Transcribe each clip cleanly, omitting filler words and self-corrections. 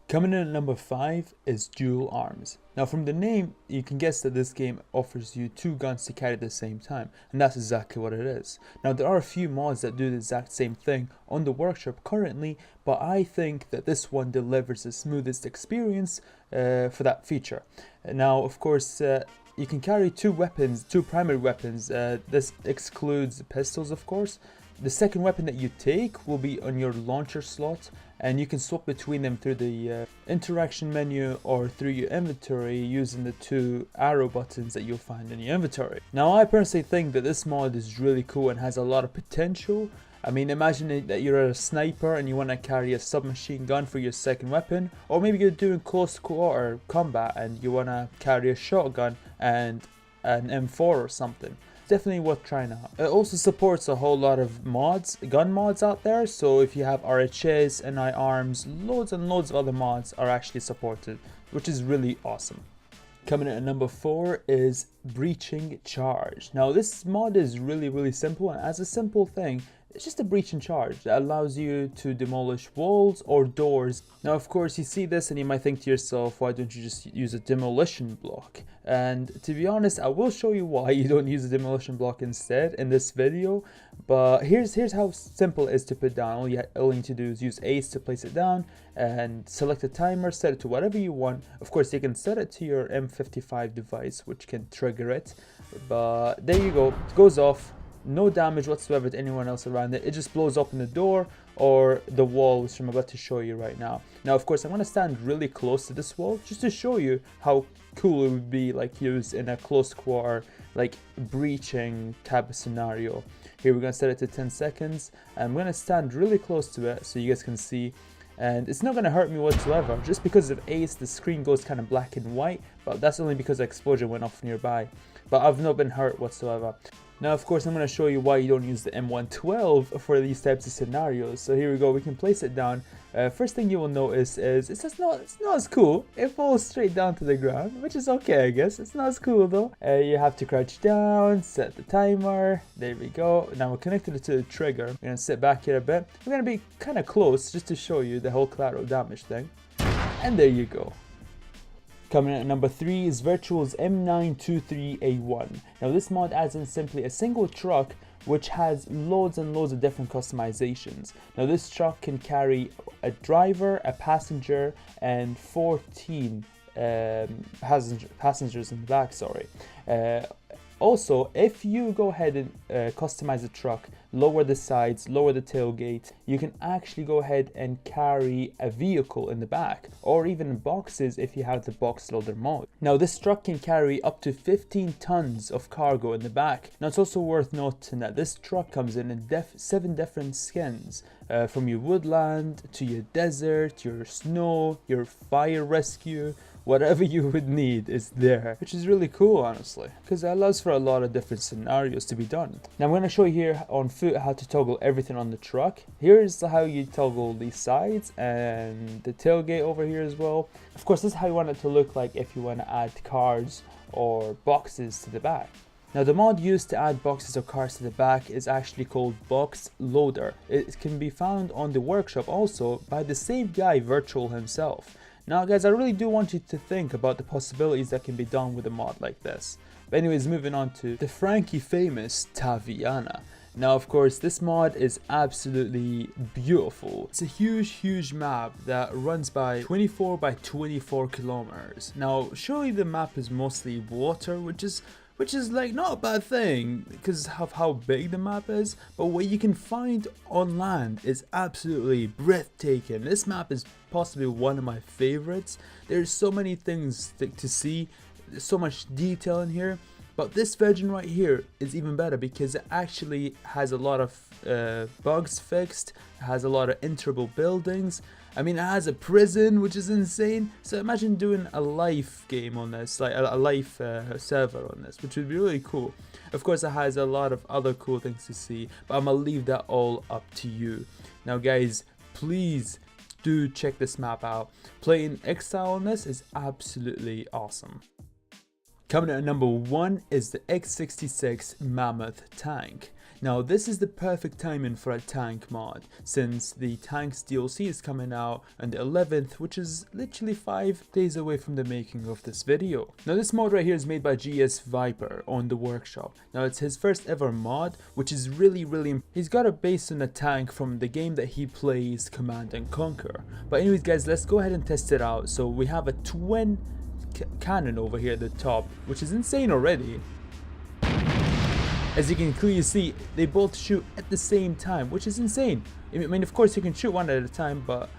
Coming in at number 5 is Dual Arms. Now from the name, you can guess that this game offers you two guns to carry at the same time, and that's exactly what it is. Now there are a few mods that do the exact same thing on the workshop currently, but I think that this one delivers the smoothest experience for that feature. Now of course, you can carry two primary weapons. This excludes pistols, of course. The second weapon that you take will be on your launcher slot, and you can swap between them through the interaction menu or through your inventory using the two arrow buttons that you'll find in your inventory. Now I personally think that this mod is really cool and has a lot of potential. I mean, imagine that you're a sniper and you want to carry a submachine gun for your second weapon, or maybe you're doing close quarter combat and you want to carry a shotgun and an M4 or something. Definitely worth trying out. It also supports a whole lot of gun mods out there, so if you have RHAs, NI arms, loads and loads of other mods are actually supported, which is really awesome. Coming in at number 4 is Breaching Charge. Now this mod is really simple, and as a simple thing, it's just a breach and charge that allows you to demolish walls or doors. Now of course you see this and you might think to yourself, why don't you just use a demolition block? And to be honest, I will show you why you don't use a demolition block instead in this video. But here's how simple it is to put down. All you need to do is use Ace to place it down and select a timer, set it to whatever you want. Of course you can set it to your M55 device, which can trigger it. But there you go, it goes off. No damage whatsoever to anyone else around it. It just blows open the door or the wall, which I'm about to show you right now. Now of course I'm going to stand really close to this wall just to show you how cool it would be, like used in a close quarter, like breaching type of scenario. Here we're going to set it to 10 seconds. I'm going to stand really close to it so you guys can see. And it's not going to hurt me whatsoever. Just because of Ace, the screen goes kind of black and white, but that's only because the explosion went off nearby. But I've not been hurt whatsoever. Now of course I'm going to show you why you don't use the M112 for these types of scenarios. So here we go, we can place it down. First thing you will notice is it's not as cool. It falls straight down to the ground, which is okay, I guess. It's not as cool though. You have to crouch down, set the timer. There we go. Now we're connected it to the trigger. We're going to sit back here a bit. We're going to be kind of close just to show you the whole collateral damage thing. And there you go. Coming in at number 3 is Virtual's M923A1. Now this mod adds in simply a single truck which has loads and loads of different customizations. Now this truck can carry a driver, a passenger, and 14 passengers in the back, sorry. Also, if you go ahead and customize the truck, lower the sides, lower the tailgate, you can actually go ahead and carry a vehicle in the back, or even boxes if you have the box loader mode. Now this truck can carry up to 15 tons of cargo in the back. Now it's also worth noting that this truck comes in 7 different skins, from your woodland to your desert, your snow, your fire rescue. Whatever you would need is there, which is really cool honestly, because it allows for a lot of different scenarios to be done. Now I'm going to show you here on foot how to toggle everything on the truck. Here's how you toggle the sides and the tailgate over here as well. Of course this is how you want it to look like if you want to add cars or boxes to the back. Now the mod used to add boxes or cars to the back is actually called Box Loader. It can be found on the workshop also by the same guy, Virtual himself. Now guys, I really do want you to think about the possibilities that can be done with a mod like this. But anyways, moving on to the Frankie famous Taviana. Now of course this mod is absolutely beautiful. It's a huge map that runs by 24 by 24 kilometers. Now surely the map is mostly water, which is like not a bad thing because of how big the map is, but what you can find on land is absolutely breathtaking. This map is possibly one of my favorites. There's so many things to see, there's so much detail in here, but this version right here is even better because it actually has a lot of bugs fixed, it has a lot of enterable buildings. I mean, it has a prison, which is insane. So imagine doing a life game on this, like a life server on this, which would be really cool. Of course, it has a lot of other cool things to see, but I'm gonna leave that all up to you. Now guys, please do check this map out. Playing Exile on this is absolutely awesome. Coming in at number 1 is the X66 Mammoth Tank. Now this is the perfect timing for a tank mod, since the tanks DLC is coming out on the 11th, which is literally 5 days away from the making of this video. Now this mod right here is made by GS Viper on the workshop. Now it's his first ever mod, which is really he's got it based on a tank from the game that he plays, Command and Conquer. But anyways guys, let's go ahead and test it out. So we have a twin cannon over here at the top, which is insane already. As you can clearly see, they both shoot at the same time, which is insane. I mean, of course you can shoot one at a time, but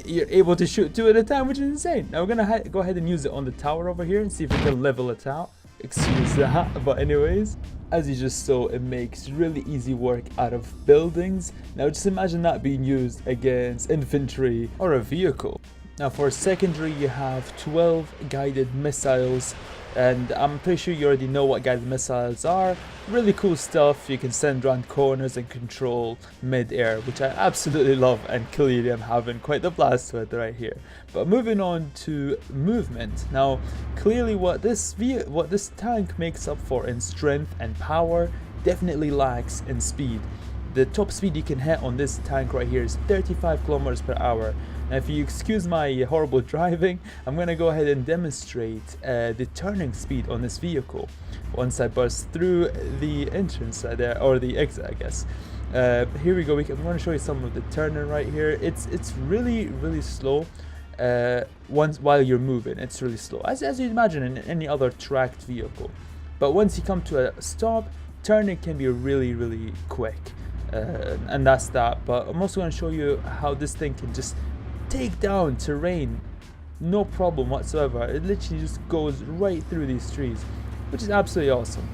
you're able to shoot two at a time, which is insane. Now we're gonna go ahead and use it on the tower over here and see if we can level it out. Excuse that, but anyways, as you just saw, it makes really easy work out of buildings. Now just imagine that being used against infantry or a vehicle. Now for secondary, you have 12 guided missiles, and I'm pretty sure you already know what guided missiles are. Really cool stuff. You can send around corners and control mid-air, which I absolutely love, and clearly I'm having quite the blast with right here. But moving on to movement. Now clearly what this tank makes up for in strength and power definitely lacks in speed. The top speed you can hit on this tank right here is 35 kilometers per hour. Now if you excuse my horrible driving, I'm going to go ahead and demonstrate the turning speed on this vehicle once I bust through the entrance there, or the exit I guess. Here we go, I'm going to show you some of the turning right here. It's really slow. While you're moving, it's really slow, as you'd imagine in any other tracked vehicle. But once you come to a stop, turning can be really quick. And that's that. But I'm also going to show you how this thing can just take down terrain, no problem whatsoever. It literally just goes right through these trees, which is absolutely awesome.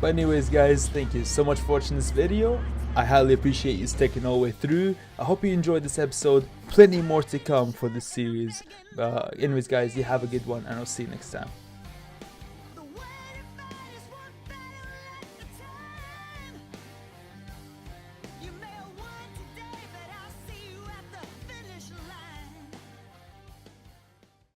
But anyways guys, thank you so much for watching this video. I highly appreciate you sticking all the way through. I hope you enjoyed this episode. Plenty more to come for this series. But anyways guys, you have a good one, and I'll see you next time.